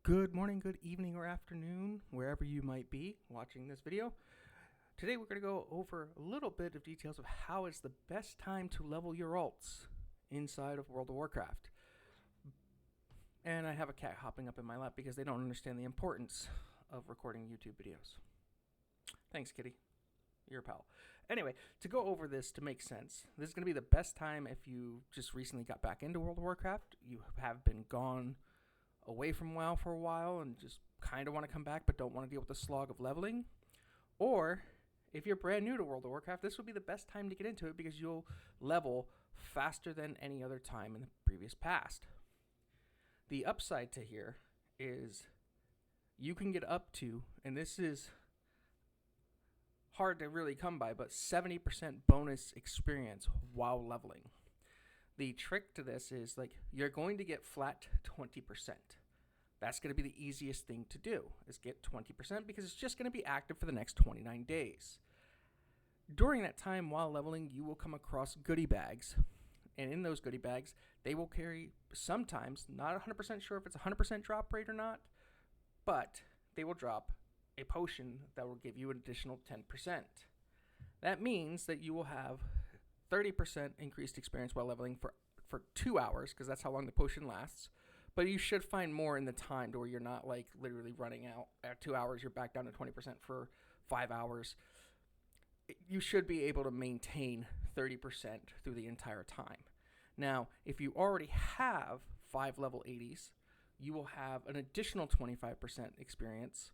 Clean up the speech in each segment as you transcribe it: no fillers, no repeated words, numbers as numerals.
Good morning, good evening, or afternoon, wherever you might be watching this video. Today we're going to go over a little bit of details of how is the best time to level your alts inside of World of Warcraft. And I have a cat hopping up in my lap because they don't understand the importance of recording YouTube videos. Thanks, kitty. You're a pal. Anyway, to go over this to make sense, this is going to be the best time if you just recently got back into World of Warcraft. You have been gone away from WoW for a while and just kind of want to come back but don't want to deal with the slog of leveling. Or if you're brand new to World of Warcraft, this would be the best time to get into it because you'll level faster than any other time in the previous past. The upside to here is you can get up to, and this is hard to really come by, but 70% bonus experience while leveling. The trick to this is you're going to get flat 20%. That's going to be the easiest thing to do, is get 20% because it's just going to be active for the next 29 days. During that time while leveling, you will come across goodie bags. And in those goodie bags, they will carry sometimes, not 100% sure if it's 100% drop rate or not, but they will drop a potion that will give you an additional 10%. That means that you will have 30% increased experience while leveling for 2 hours, because that's how long the potion lasts. But you should find more in the time to where you're not literally running out at 2 hours. You're back down to 20% for 5 hours. You should be able to maintain 30% through the entire time. Now, if you already have 5 level 80s, you will have an additional 25% experience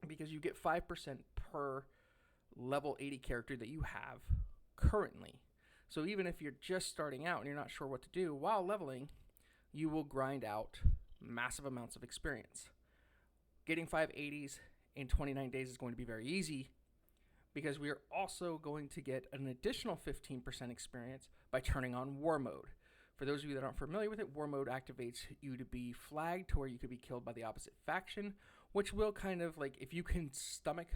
because you get 5% per level 80 character that you have currently. So even if you're just starting out and you're not sure what to do while leveling, you will grind out massive amounts of experience. Getting 580s in 29 days is going to be very easy because we are also going to get an additional 15% experience by turning on War Mode. For those of you that aren't familiar with it, War Mode activates you to be flagged to where you could be killed by the opposite faction, which will kind of if you can stomach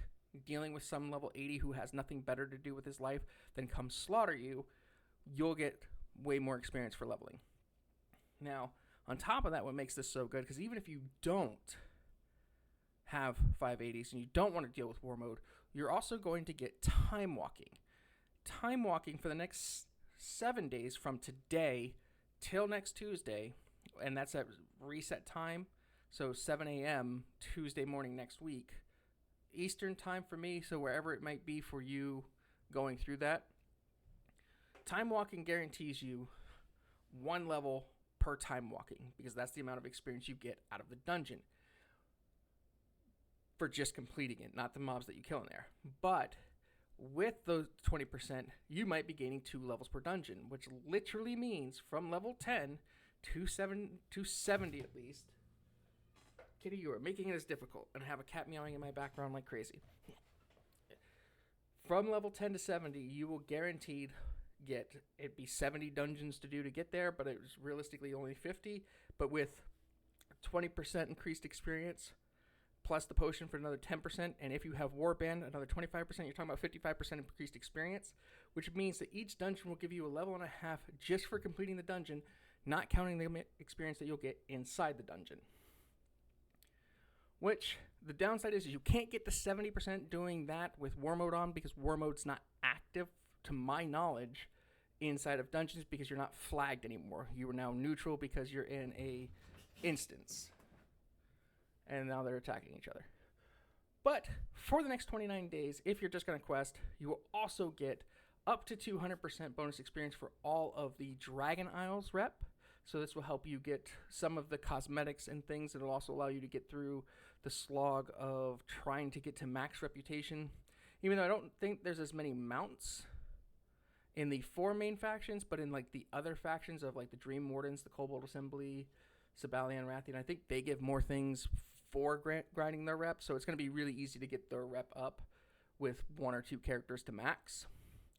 dealing with some level 80 who has nothing better to do with his life than come slaughter you, you'll get way more experience for leveling. Now, on top of that, what makes this so good, because even if you don't have 580s and you don't want to deal with War Mode, you're also going to get time walking. Time walking for the next 7 days from today till next Tuesday, and that's at reset time, so 7 a.m. Tuesday morning next week, Eastern time for me, so wherever it might be for you going through that. Time walking guarantees you 1 level per time walking because that's the amount of experience you get out of the dungeon for just completing it, not the mobs that you kill in there. But with those 20%, you might be gaining 2 levels per dungeon, which literally means from level 10 to 70 at least. Kitty, you are making it as difficult, and I have a cat meowing in my background like crazy. From level 10 to 70, you will guaranteed it'd be 70 dungeons to do to get there, but it was realistically only 50. But with 20% increased experience, plus the potion for another 10%, and if you have Warband, another 25%, you're talking about 55% increased experience, which means that each dungeon will give you a level and a half just for completing the dungeon, not counting the experience that you'll get inside the dungeon. Which, the downside is you can't get to 70% doing that with War Mode on because War Mode's not active, to my knowledge, inside of dungeons because you're not flagged anymore. You are now neutral because you're in a instance. And now they're attacking each other. But for the next 29 days, if you're just going to quest, you will also get up to 200% bonus experience for all of the Dragon Isles rep. So this will help you get some of the cosmetics and things. It'll also allow you to get through the slog of trying to get to max reputation. Even though I don't think there's as many mounts in the 4 main factions, but in the other factions of the Dream Wardens, the Kobold Assembly, Sabalian, Rathian, I think they give more things for grinding their rep, so it's going to be really easy to get their rep up with 1 or 2 characters to max.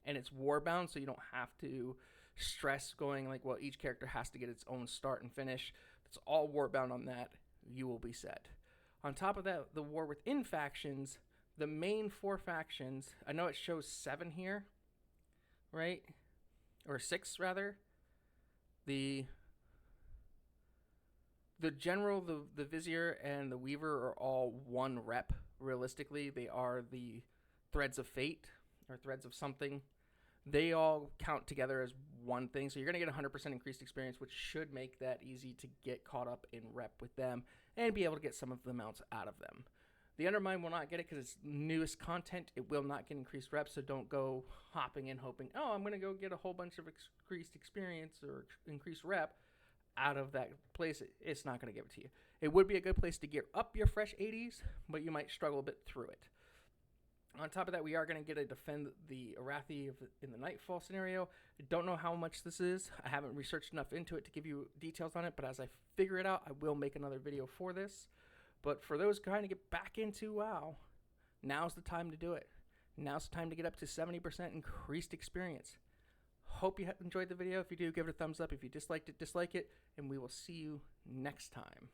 And it's warbound, so you don't have to stress going well, each character has to get its own start and finish. It's all warbound on that. You will be set. On top of that, the war within factions, the main 4 factions, I know it shows 7 here, right? Or 6, rather. The The general, the vizier, and the weaver are all one rep. Realistically, they are the threads of fate or threads of something. They all count together as one thing, so you're going to get 100% increased experience, which should make that easy to get caught up in rep with them and be able to get some of the mounts out of them. The Undermine will not get it because it's newest content. It will not get increased reps, so don't go hopping and hoping, oh, I'm going to go get a whole bunch of increased experience or increased rep out of that place. It's not going to give it to you. It would be a good place to gear up your fresh 80s, but you might struggle a bit through it. On top of that, we are going to get to defend the Arathi in the Nightfall scenario. I don't know how much this is. I haven't researched enough into it to give you details on it, but as I figure it out, I will make another video for this. But for those trying to get back into WoW, now's the time to do it. Now's the time to get up to 70% increased experience. Hope you enjoyed the video. If you do, give it a thumbs up. If you disliked it, dislike it. And we will see you next time.